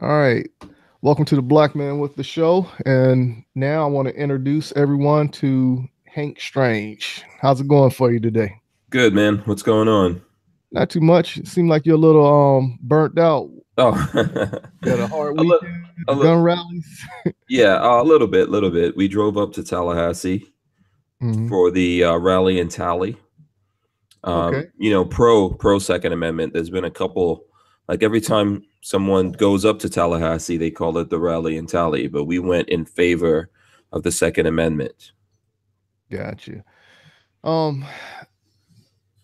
All right. Welcome to the Black Man with the Show. And now I want to introduce everyone to Hank Strange. How's it going for you today? Good, man. What's going on? Not too much. It seemed like you're a little burnt out. Oh, You had a hard a li weekend, a the li gun rallies. yeah, a little bit. We drove up to Tallahassee Hmm. for the rally and tally. Okay. Pro Second Amendment. There's been a couple, like every time someone goes up to Tallahassee, they call it the rally and tally. But we went in favor of the Second Amendment. Gotcha. Um,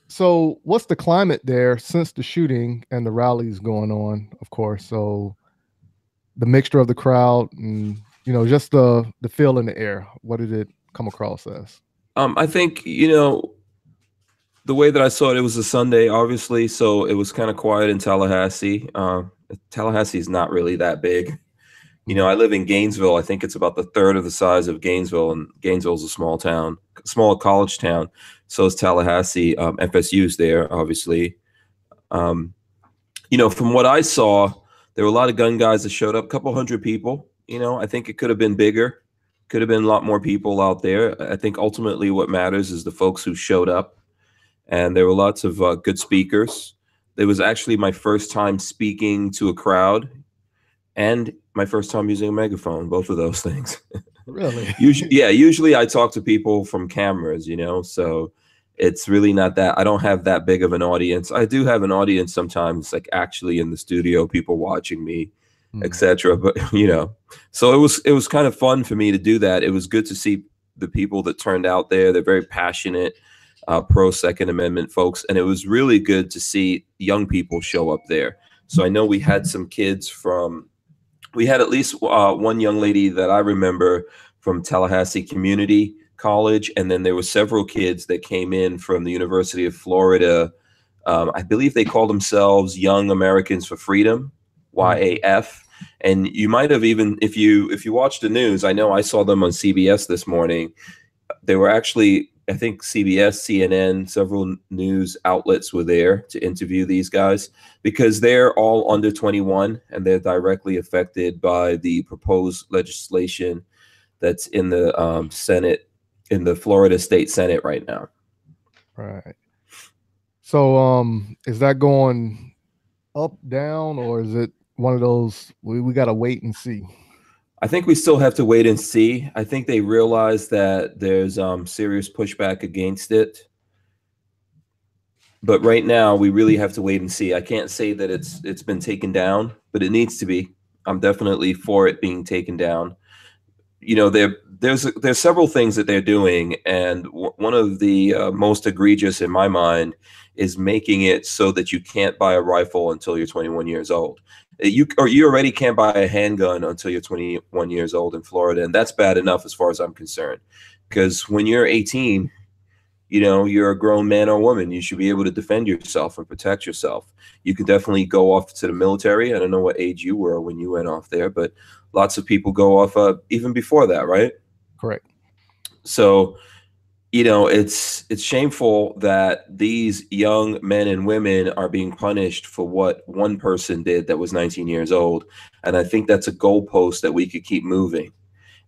so what's the climate there since the shooting and the rallies going on, of course? So the mixture of the crowd and just the feel in the air. What did it come across as? I think the way that I saw it, it was a Sunday, obviously, so it was kind of quiet in Tallahassee. Tallahassee is not really that big. I live in Gainesville. I think it's about the third of the size of Gainesville, and Gainesville's a small town, small college town. So is Tallahassee. FSU's there, obviously. Um, from what I saw, there were a lot of gun guys that showed up, a couple hundred people. I think it could have been bigger, could have been a lot more people out there. I think ultimately what matters is the folks who showed up, and there were lots of good speakers. It was actually my first time speaking to a crowd and my first time using a megaphone, both of those things. Really? Usually I talk to people from cameras, so it's really not that. I don't have that big of an audience. I do have an audience sometimes, like actually in the studio, people watching me, Hmm. etc. But so it was kind of fun for me to do that. It was good to see the people that turned out there. They're very passionate, pro Second Amendment folks, and it was really good to see young people show up there. So I know we had some kids from we had at least one young lady that I remember from Tallahassee Community College, and then there were several kids that came in from the University of Florida. I believe they call themselves Young Americans for Freedom, Hmm. YAF. And you might have even, if you watch the news, I know I saw them on CBS this morning. They were actually, I think, CBS, CNN, several news outlets were there to interview these guys because they're all under 21 and they're directly affected by the proposed legislation that's in the Senate, in the Florida State Senate right now. Right. So, is that going up, down, or is it one of those we got to wait and see? I think we still have to wait and see. I think they realize that there's serious pushback against it, but right now we really have to wait and see. I can't say that it's been taken down, but it needs to be. I'm definitely for it being taken down. There's several things that they're doing, and one of the most egregious in my mind is making it so that you can't buy a rifle until you're 21 years old. You already can't buy a handgun until you're 21 years old in Florida, and that's bad enough as far as I'm concerned. Because when you're 18, you're a grown man or woman. You should be able to defend yourself and protect yourself. You can definitely go off to the military. I don't know what age you were when you went off there, but lots of people go off even before that, right? Correct. So, it's shameful that these young men and women are being punished for what one person did that was 19 years old. And I think that's a goalpost that we could keep moving.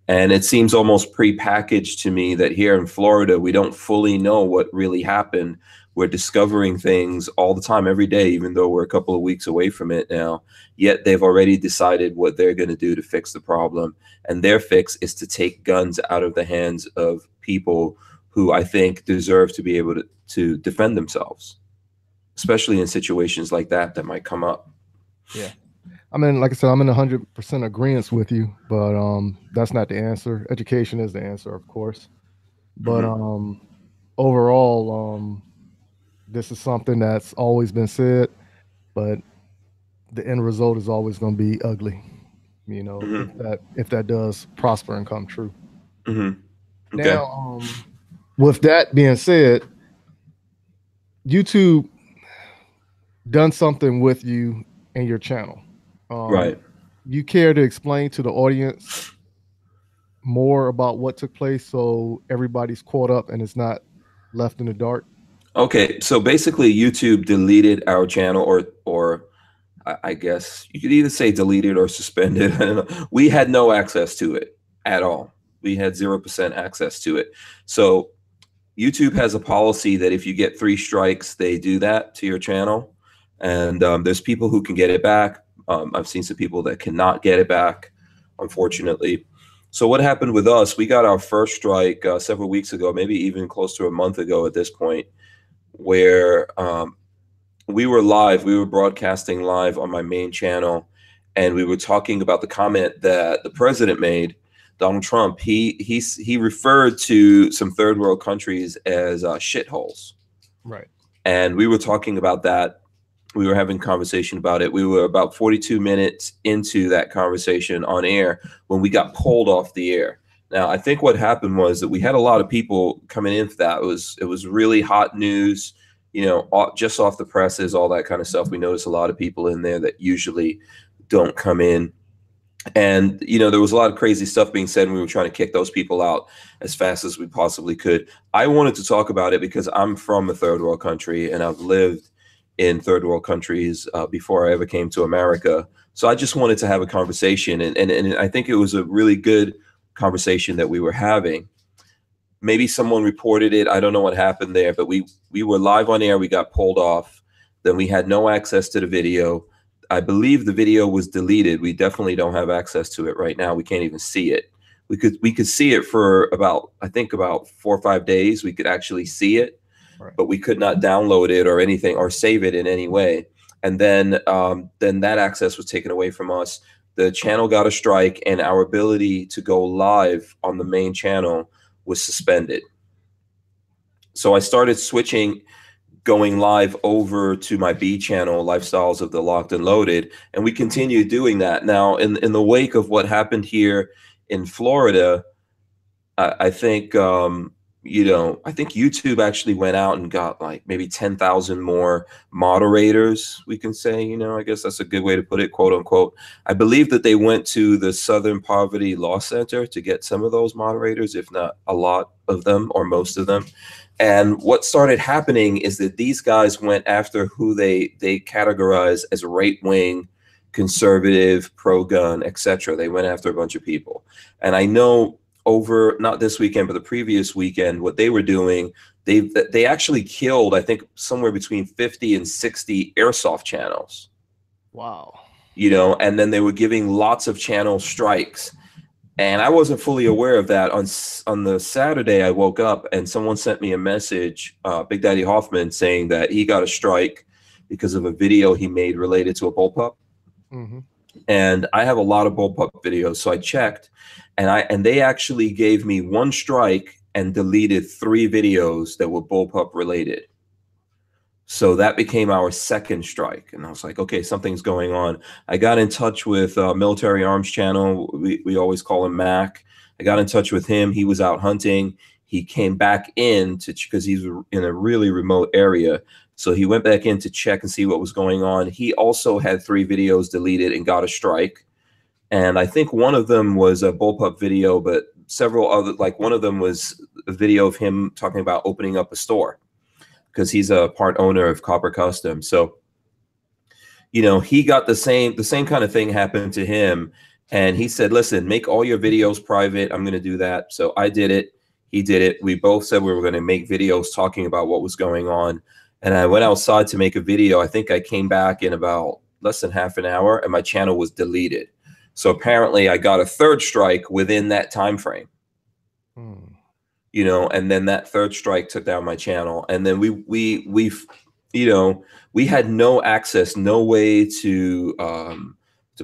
And it seems almost prepackaged to me that here in Florida, we don't fully know what really happened. We're discovering things all the time, every day, even though we're a couple of weeks away from it now. Yet they've already decided what they're going to do to fix the problem. And their fix is to take guns out of the hands of people who I think deserve to be able to defend themselves, especially in situations like that might come up. Yeah. I mean, like I said, I'm in 100% agreement with you, but that's not the answer. Education is the answer, of course. But Hmm. overall, this is something that's always been said, but the end result is always going to be ugly. Hmm. If that does prosper and come true. Hmm. Okay. Now, with that being said, YouTube done something with you and your channel. Um, Right. you care to explain to the audience more about what took place so everybody's caught up and it's not left in the dark? Okay, so basically YouTube deleted our channel or I guess you could either say deleted or suspended. I don't know. We had no access to it at all. We had 0% access to it. So YouTube has a policy that if you get 3 strikes, they do that to your channel. And there's people who can get it back. I've seen some people that cannot get it back, unfortunately. So what happened with us, we got our first strike several weeks ago, maybe even close to a month ago at this point, where we were live. We were broadcasting live on my main channel, and we were talking about the comment that the president made, Donald Trump. He referred to some third world countries as shitholes. Right. And we were talking about that. We were having a conversation about it. We were about 42 minutes into that conversation on air when we got pulled off the air. Now, I think what happened was that we had a lot of people coming in for that. It was really hot news, you know, just off the presses, all that kind of stuff. We noticed a lot of people in there that usually don't come in. And, you know, there was a lot of crazy stuff being said, and we were trying to kick those people out as fast as we possibly could. I wanted to talk about it because I'm from a third world country, and I've lived in third world countries before I ever came to America. So I just wanted to have a conversation, and I think it was a really good conversation that we were having. Maybe someone reported it. I don't know what happened there, but we were live on air. We got pulled off. Then we had no access to the video. I believe the video was deleted. We definitely don't have access to it right now. We can't even see it. We could see it for about, I think about 4 or 5 days. We could actually see it, right, but we could not download it or anything or save it in any way. And then that access was taken away from us. The channel got a strike, and our ability to go live on the main channel was suspended. So I started switching, going live over to my B channel, Lifestyles of the Locked and Loaded, and we continue doing that. Now, in the wake of what happened here in Florida, I think you know, I think YouTube actually went out and got like maybe 10,000 more moderators, we can say, you know, I guess that's a good way to put it, quote unquote. I believe that they went to the Southern Poverty Law Center to get some of those moderators, if not a lot of them or most of them. And what started happening is that these guys went after who they categorize as right-wing, conservative, pro-gun, etc. They went after a bunch of people. And I know over, not this weekend, but the previous weekend, what they were doing, they actually killed, I think, somewhere between 50 and 60 airsoft channels. Wow. You know, and then they were giving lots of channel strikes. And I wasn't fully aware of that. On the Saturday, I woke up and someone sent me a message, Big Daddy Hoffman, saying that he got a strike because of a video he made related to a bullpup. Mm-hmm. And I have a lot of bullpup videos, so I checked, and they actually gave me 1 strike and deleted 3 videos that were bullpup related. So that became our 2nd strike, and I was like, okay, something's going on. I got in touch with Military Arms Channel. We always call him Mac. I got in touch with him. He was out hunting. He came back in because he's in a really remote area. So he went back in to check and see what was going on. He also had 3 videos deleted and got a strike. And I think one of them was a bullpup video, but several other, like one of them was a video of him talking about opening up a store because he's a part owner of Copper Custom. So, you know, he got the same kind of thing happened to him. And he said, listen, make all your videos private. I'm going to do that. So I did it. He did it. We both said we were going to make videos talking about what was going on. And I went outside to make a video. I think I came back in about less than half an hour, and my channel was deleted. So apparently I got a 3rd strike within that time frame. You know, and then that 3rd strike took down my channel. And then we you know, we had no access, no way to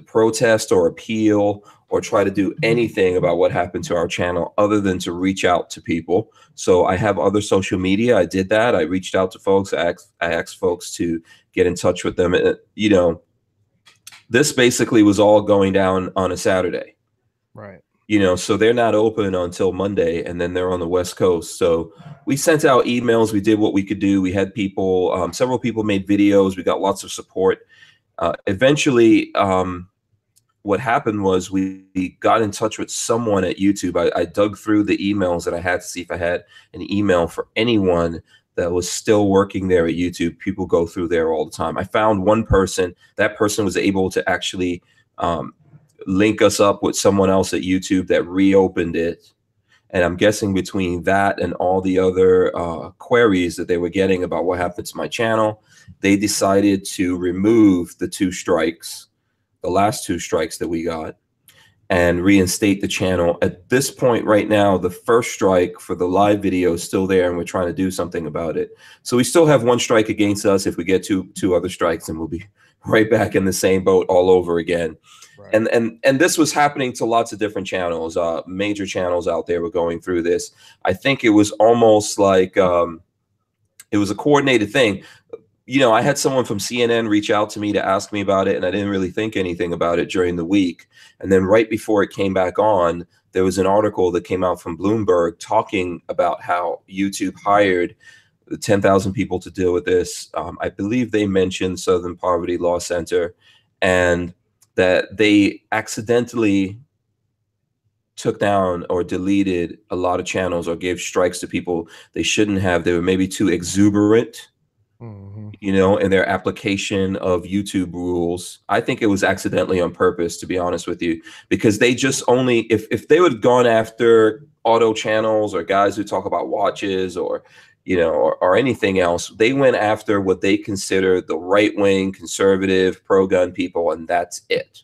protest or appeal or try to do anything about what happened to our channel other than to reach out to people. So I have other social media. I did that. I reached out to folks. I asked folks to get in touch with them. You know, this basically was all going down on a Saturday. Right. You know, so they're not open until Monday, and then they're on the West Coast. So we sent out emails. We did what we could do. We had people, several people made videos. We got lots of support. Eventually, what happened was we got in touch with someone at YouTube. I dug through the emails that I had to see if I had an email for anyone that was still working there at YouTube. People go through there all the time. I found one person. That person was able to actually link us up with someone else at YouTube that reopened it. And I'm guessing between that and all the other queries that they were getting about what happened to my channel, they decided to remove the 2 strikes, the last 2 strikes that we got, and reinstate the channel. At this point right now, the first strike for the live video is still there, and we're trying to do something about it. So we still have 1 strike against us. If we get two other strikes, and we'll be right back in the same boat all over again. Right. And this was happening to lots of different channels. Major channels out there were going through this. I think it was almost like it was a coordinated thing. You know, I had someone from CNN reach out to me to ask me about it, and I didn't really think anything about it during the week. And then right before it came back on, there was an article that came out from Bloomberg talking about how YouTube hired 10,000 people to deal with this. I believe they mentioned Southern Poverty Law Center, and that they accidentally took down or deleted a lot of channels or gave strikes to people they shouldn't have. They were maybe too exuberant, you know, in their application of YouTube rules. I think it was accidentally on purpose, to be honest with you, because they just only, if they would have gone after auto channels or guys who talk about watches or, you know, or anything else, they went after what they consider the right-wing, conservative, pro-gun people, and that's it.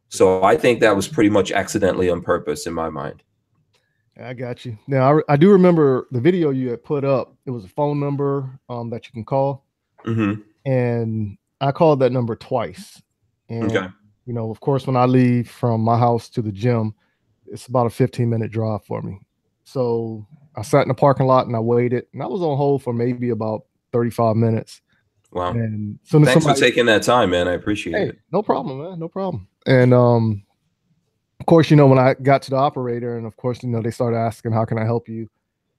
So I think that was pretty much accidentally on purpose in my mind. I got you. Now, I do remember the video you had put up. It was a phone number that you can call. And I called that number twice. And, you know, of course, when I leave from my house to the gym, it's about a 15-minute drive for me. So I sat in the parking lot and I waited, and I was on hold for maybe about 35 minutes. Wow. And so thanks for taking that time, man. I appreciate it. No problem, man. No problem. And of course, you know, when I got to the operator, and of course, you know, they started asking, how can I help you?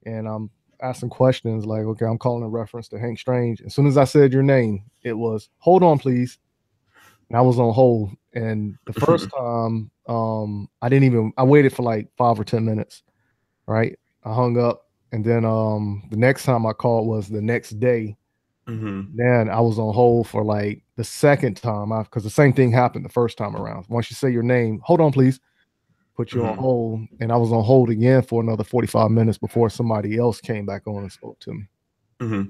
And I'm asking questions like, okay, I'm calling in reference to Hank Strange. As soon as I said your name, it was, hold on, please. And I was on hold. And the first time, I waited for like 5 or 10 minutes, right? I hung up. And then the next time I called was the next day. Then I was on hold for like the second time, because the same thing happened the first time around. Once you say your name, hold on, please, put you on hold. And I was on hold again for another 45 minutes before somebody else came back on and spoke to me.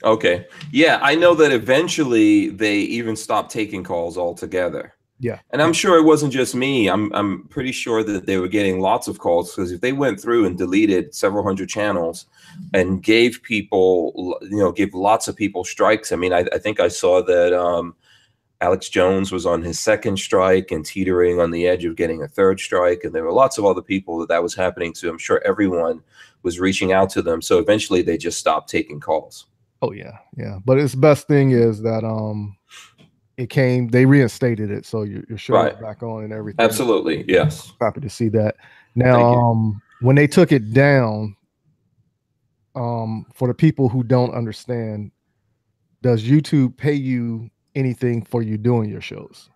Okay. Yeah, I know that eventually they even stopped taking calls altogether. Yeah. And I'm sure it wasn't just me. I'm pretty sure that they were getting lots of calls, because if they went through and deleted several hundred channels and gave people, you know, give lots of people strikes. I mean, I think I saw that Alex Jones was on his 2nd strike and teetering on the edge of getting a 3rd strike. And there were lots of other people that was happening to. I'm sure everyone was reaching out to them. So eventually they just stopped taking calls. Oh, yeah. Yeah. But its best thing is that they reinstated it, so your show is back on and everything. Absolutely, yes. Happy to see that. Now, when they took it down, for the people who don't understand, does YouTube pay you anything for you doing your shows?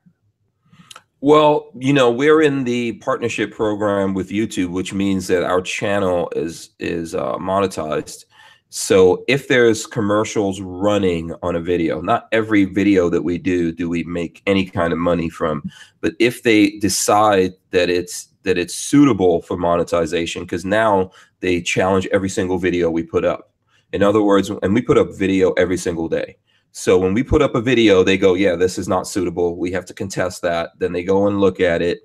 Well, you know, we're in the partnership program with YouTube, which means that our channel is monetized. So if there's commercials running on a video, not every video that we do we make any kind of money from, but if they decide that it's suitable for monetization, because now they challenge every single video we put up. In other words, and we put up video every single day. So when we put up a video, they go, yeah, this is not suitable. We have to contest that. Then they go and look at it.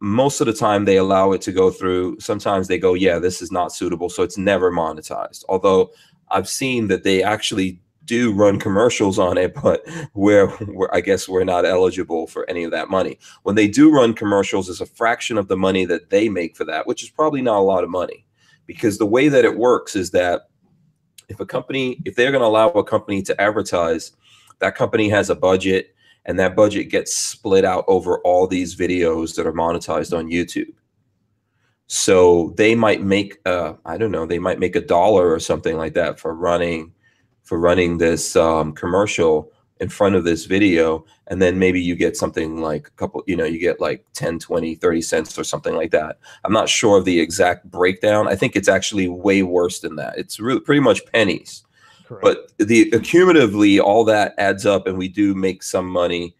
Most of the time they allow it to go through. Sometimes they go, yeah, this is not suitable. So it's never monetized. Although I've seen that they actually do run commercials on it, but I guess we're not eligible for any of that money. When they do run commercials, it's a fraction of the money that they make for that, which is probably not a lot of money, because the way that it works is that if they're going to allow a company to advertise, that company has a budget, and that budget gets split out over all these videos that are monetized on YouTube. So they might make, I don't know, they might make $1 or something like that for running this commercial. in front of this video, and then maybe you get something like a couple, you get like 10, 20, 30 cents or something like that. I'm not sure of the exact breakdown. I think it's actually way worse than that. It's really pretty much pennies. Correct. But cumulatively, all that adds up, and we do make some money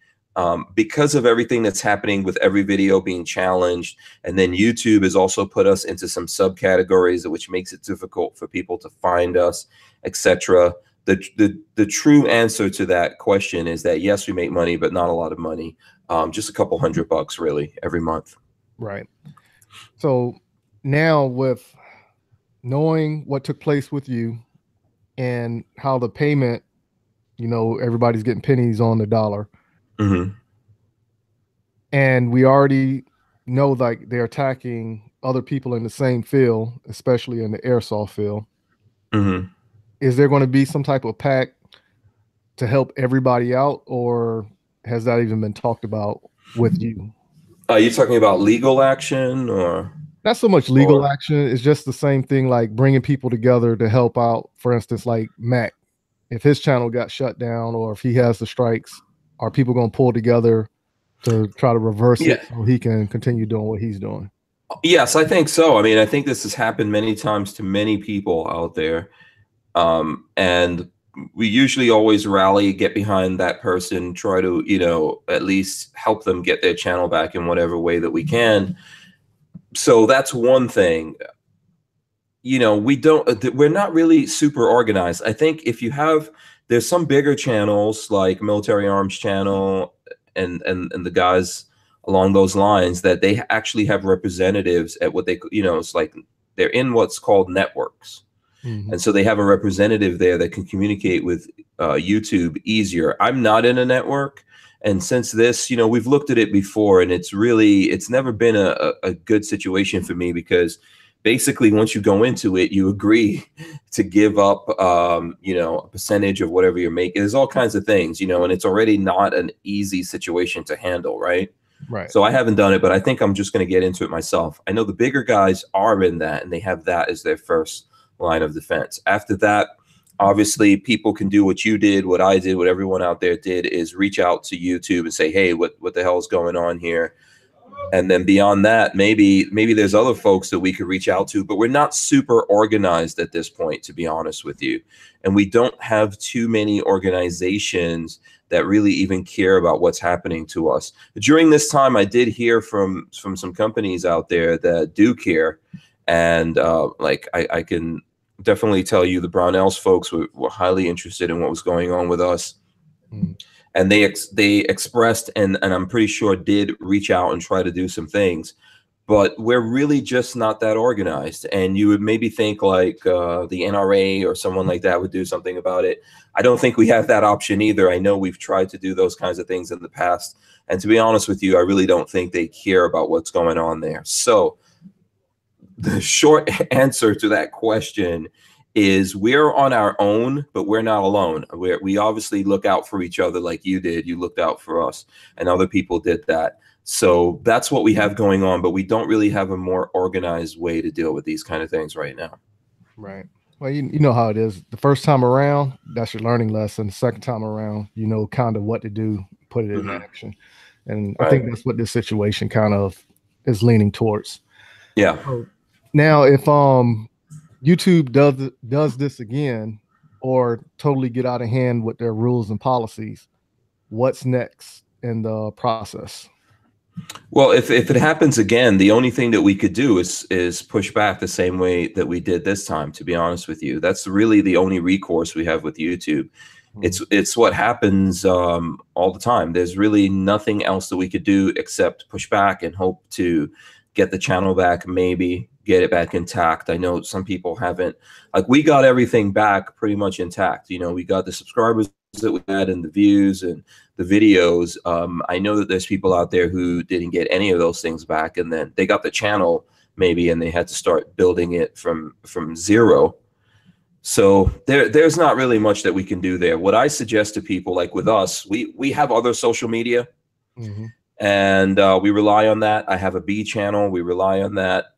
because of everything that's happening with every video being challenged. And then YouTube has also put us into some subcategories, which makes it difficult for people to find us, etc. The true answer to that question is that yes, we make money, but not a lot of money. Just a couple $100 really every month. Right. So now, with knowing what took place with you and how the payment, everybody's getting pennies on the dollar. Mm-hmm. And we already know like they're attacking other people in the same field, especially in the airsoft field. Mm-hmm. Is there going to be some type of pact to help everybody out, or has that even been talked about with you? Are you talking about legal action, or? Not so much legal action. It's just the same thing, like bringing people together to help out. For instance, like Mac, if his channel got shut down or if he has the strikes, are people going to pull together to try to reverse it so he can continue doing what he's doing? Yes, I think so. I mean, I think this has happened many times to many people out there. And we usually always rally, get behind that person, try to, at least help them get their channel back in whatever way that we can. So that's one thing. We're not really super organized. I think if there's some bigger channels like Military Arms Channel and the guys along those lines that they actually have representatives at what they, it's like they're in what's called networks. Mm-hmm. And so they have a representative there that can communicate with YouTube easier. I'm not in a network. And since this, we've looked at it before, and it's never been a good situation for me, because basically once you go into it, you agree to give up, a percentage of whatever you're making. There's all kinds of things, and it's already not an easy situation to handle. Right. Right. So I haven't done it, but I think I'm just going to get into it myself. I know the bigger guys are in that, and they have that as their first line of defense. After that, obviously people can do what you did, what I did, what everyone out there did, is reach out to YouTube and say, hey, what the hell is going on here? And then beyond that, maybe there's other folks that we could reach out to, but we're not super organized at this point, to be honest with you. And we don't have too many organizations that really even care about what's happening to us. During this time, I did hear from some companies out there that do care. And I can definitely tell you the Brownells folks were highly interested in what was going on with us. Mm. And they expressed, and I'm pretty sure did reach out and try to do some things. But we're really just not that organized. And you would maybe think like the NRA or someone like that would do something about it. I don't think we have that option either. I know we've tried to do those kinds of things in the past. And to be honest with you, I really don't think they care about what's going on there. So the short answer to that question is we're on our own, but we're not alone. We obviously look out for each other like you did. You looked out for us, and other people did that. So that's what we have going on, but we don't really have a more organized way to deal with these kind of things right now. Right. Well, you know how it is. The first time around, that's your learning lesson. The second time around, you know kind of what to do, put it in action. And I think that's what this situation kind of is leaning towards. Yeah. So now, if YouTube does this again, or totally get out of hand with their rules and policies, what's next in the process? Well, if it happens again, the only thing that we could do is push back the same way that we did this time, to be honest with you. That's really the only recourse we have with YouTube. It's what happens all the time. There's really nothing else that we could do except push back and hope to get the channel back, maybe get it back intact. I know some people haven't, like, we got everything back pretty much intact. We got the subscribers that we had and the views and the videos. I know that there's people out there who didn't get any of those things back, and then they got the channel maybe, and they had to start building it from zero. So there's not really much that we can do there. What I suggest to people, like with us, we have other social media, and we rely on that. I have a B channel. We rely on that.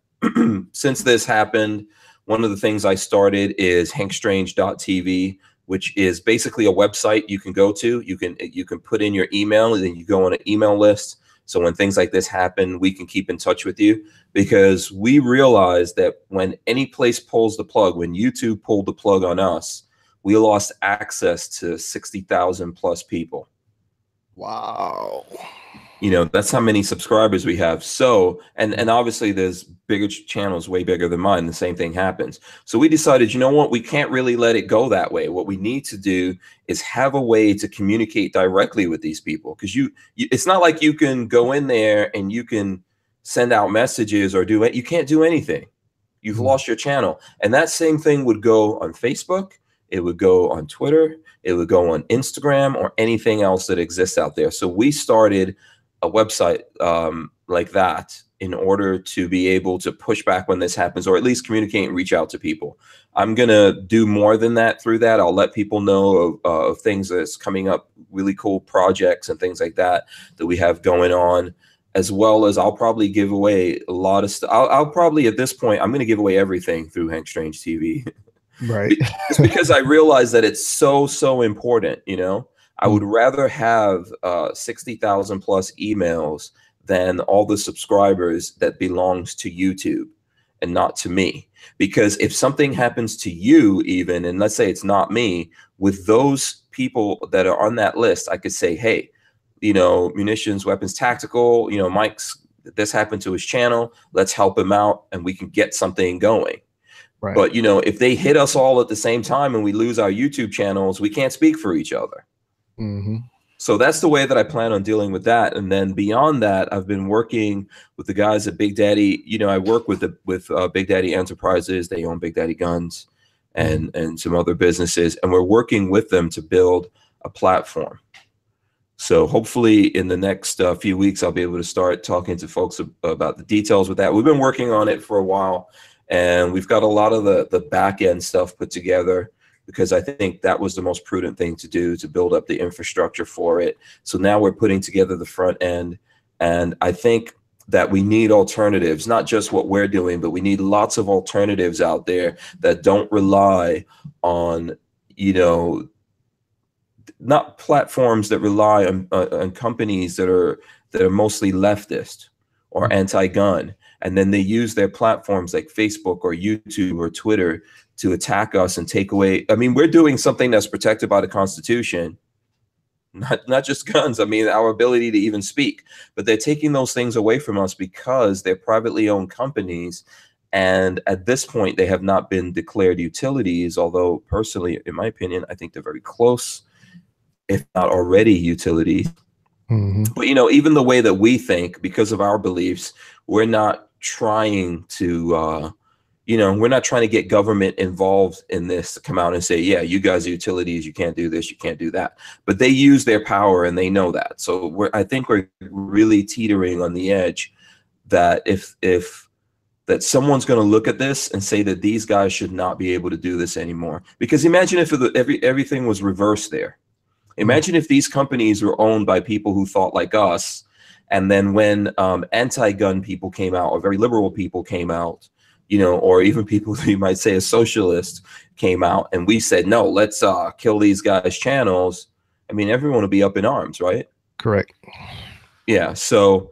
Since this happened, one of the things I started is hankstrange.tv. which is basically a website you can go to. You can put in your email, and then you go on an email list. So when things like this happen, we can keep in touch with you, because we realize that when any place pulls the plug, when YouTube pulled the plug on us, we lost access to 60,000 plus people. Wow. You know, that's how many subscribers we have. So, and obviously there's bigger channels, way bigger than mine. The same thing happens. So we decided, you know what, we can't really let it go that way. What we need to do is have a way to communicate directly with these people. Because it's not like you can go in there and you can send out messages or do it. You can't do anything. You've lost your channel. And that same thing would go on Facebook. It would go on Twitter. It would go on Instagram, or anything else that exists out there. So we started a website like that in order to be able to push back when this happens, or at least communicate and reach out to people. I'm going to do more than that through that. I'll let people know of things that's coming up, really cool projects and things like that we have going on, as well as I'll probably give away a lot of stuff. I'll probably, at this point, I'm going to give away everything through Hank Strange TV. Right. It's because I realize that it's so important, you know. I would rather have 60,000 plus emails than all the subscribers that belongs to YouTube and not to me. Because if something happens to you, even, and let's say it's not me, with those people that are on that list, I could say, hey, you know, Munitions Weapons Tactical, you know, Mike's, this happened to his channel, let's help him out and we can get something going. Right. But, you know, if they hit us all at the same time and we lose our YouTube channels, we can't speak for each other. So that's the way that I plan on dealing with that. And then beyond that, I've been working with the guys at Big Daddy. You know, I work with Big Daddy Enterprises. They own Big Daddy Guns and some other businesses. And we're working with them to build a platform. So hopefully in the next few weeks, I'll be able to start talking to folks about the details with that. We've been working on it for a while, and we've got a lot of the back end stuff put together, because I think that was the most prudent thing to do, to build up the infrastructure for it. So now we're putting together the front end. And I think that we need alternatives, not just what we're doing, but we need lots of alternatives out there that don't rely on, you know, not platforms that rely on companies that are mostly leftist or anti-gun. And then they use their platforms like Facebook or YouTube or Twitter to attack us and take away. I mean, we're doing something that's protected by the Constitution, not just guns. I mean, our ability to even speak, but they're taking those things away from us because they're privately owned companies. And at this point, they have not been declared utilities, although personally, in my opinion, I think they're very close, if not already utilities. But, you know, even the way that we think, because of our beliefs, we're not trying to, you know, we're not trying to get government involved in this to come out and say, yeah, you guys are utilities, you can't do this, you can't do that. But they use their power and they know that. So I think we're really teetering on the edge that that someone's going to look at this and say that these guys should not be able to do this anymore. Because imagine if everything was reversed there. Imagine if these companies were owned by people who thought like us, and then when anti-gun people came out, or very liberal people came out, you know, or even people who you might say a socialist came out, and we said, no, let's kill these guys' channels. I mean, everyone would be up in arms, right? Correct. Yeah. So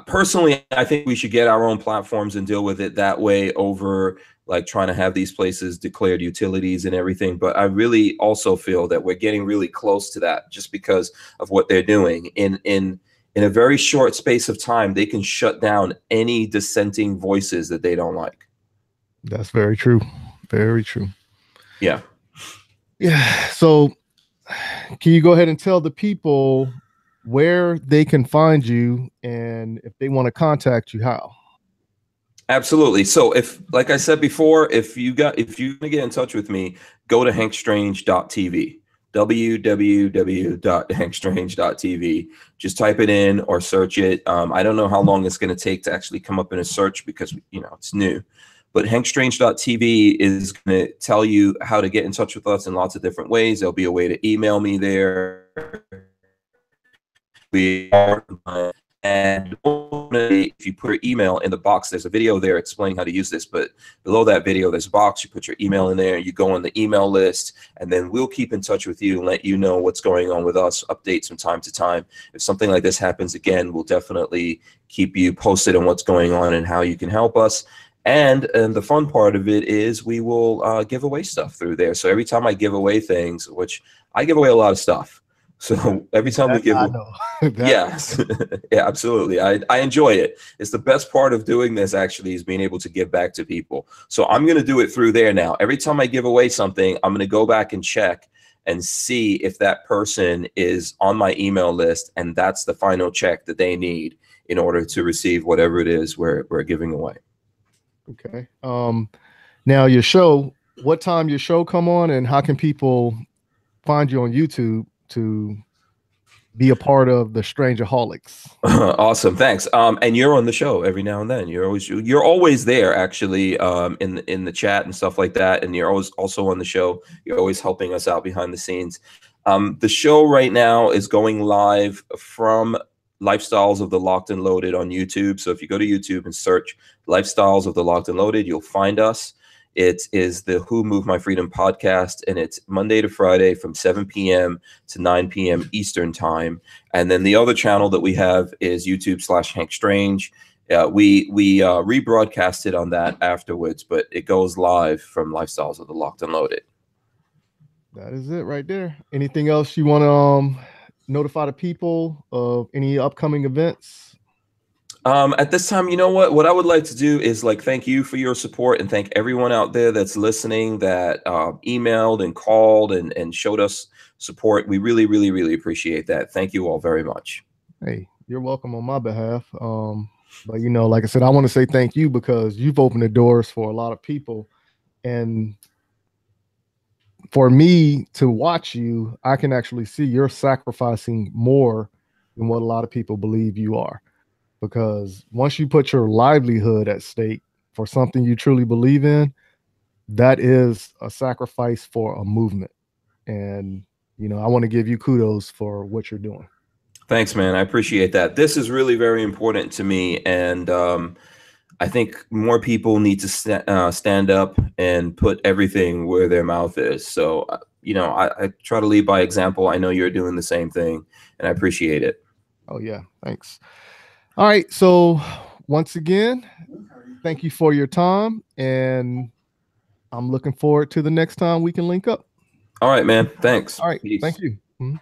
personally, I think we should get our own platforms and deal with it that way, over like trying to have these places declared utilities and everything. But I really also feel that we're getting really close to that, just because of what they're doing. In a very short space of time, they can shut down any dissenting voices that they don't like. That's very true. Very true. Yeah. Yeah. So can you go ahead and tell the people where they can find you, and if they want to contact you, how? Absolutely. So if, like I said before, if you want to get in touch with me, go to hankstrange.tv, www.hankstrange.tv. Just type it in or search it. I don't know how long it's going to take to actually come up in a search, because, you know, it's new. But hankstrange.tv is going to tell you how to get in touch with us in lots of different ways. There'll be a way to email me there. We are, and actually, if you put your email in the box, there's a video there explaining how to use this, but below that video, there's a box. You put your email in there, you go on the email list, and then we'll keep in touch with you and let you know what's going on with us, updates from time to time. If something like this happens again, we'll definitely keep you posted on what's going on and how you can help us. And the fun part of it is we will give away stuff through there. So every time I give away things, which I give away a lot of stuff. So every time we give, yes, yeah, absolutely. I enjoy it. It's the best part of doing this, actually, is being able to give back to people. So I'm going to do it through there now. Every time I give away something, I'm going to go back and check and see if that person is on my email list, and that's the final check that they need in order to receive whatever it is we're giving away. Okay. Now your show, what time your show come on, and how can people find you on YouTube to be a part of the Strangerholics? Awesome, thanks. And you're on the show every now and then. You're always there, actually, in the chat and stuff like that. And you're always also on the show. You're always helping us out behind the scenes. The show right now is going live from Lifestyles of the Locked and Loaded on YouTube. So if you go to YouTube and search Lifestyles of the Locked and Loaded, you'll find us. It is the Who Moved My Freedom podcast, and it's Monday to Friday from 7 p.m. to 9 p.m. Eastern time. And then the other channel that we have is YouTube/Hank Strange. We rebroadcast it on that afterwards, but it goes live from Lifestyles of the Locked and Loaded. That is it right there. Anything else you want to notify the people of, any upcoming events? At this time, you know what I would like to do is thank you for your support, and thank everyone out there that's listening, that emailed and called and showed us support. We really, really, really appreciate that. Thank you all very much. Hey, you're welcome on my behalf. But like I said, I want to say thank you, because you've opened the doors for a lot of people, and for me to watch you, I can actually see you're sacrificing more than what a lot of people believe you are. Because once you put your livelihood at stake for something you truly believe in, that is a sacrifice for a movement. And, I want to give you kudos for what you're doing. Thanks, man. I appreciate that. This is really very important to me. And I think more people need to stand up and put everything where their mouth is. So, I try to lead by example. I know you're doing the same thing, and I appreciate it. Oh, yeah. Thanks. All right. So once again, thank you for your time, and I'm looking forward to the next time we can link up. All right, man. Thanks. All right. Peace. Thank you. Mm-hmm.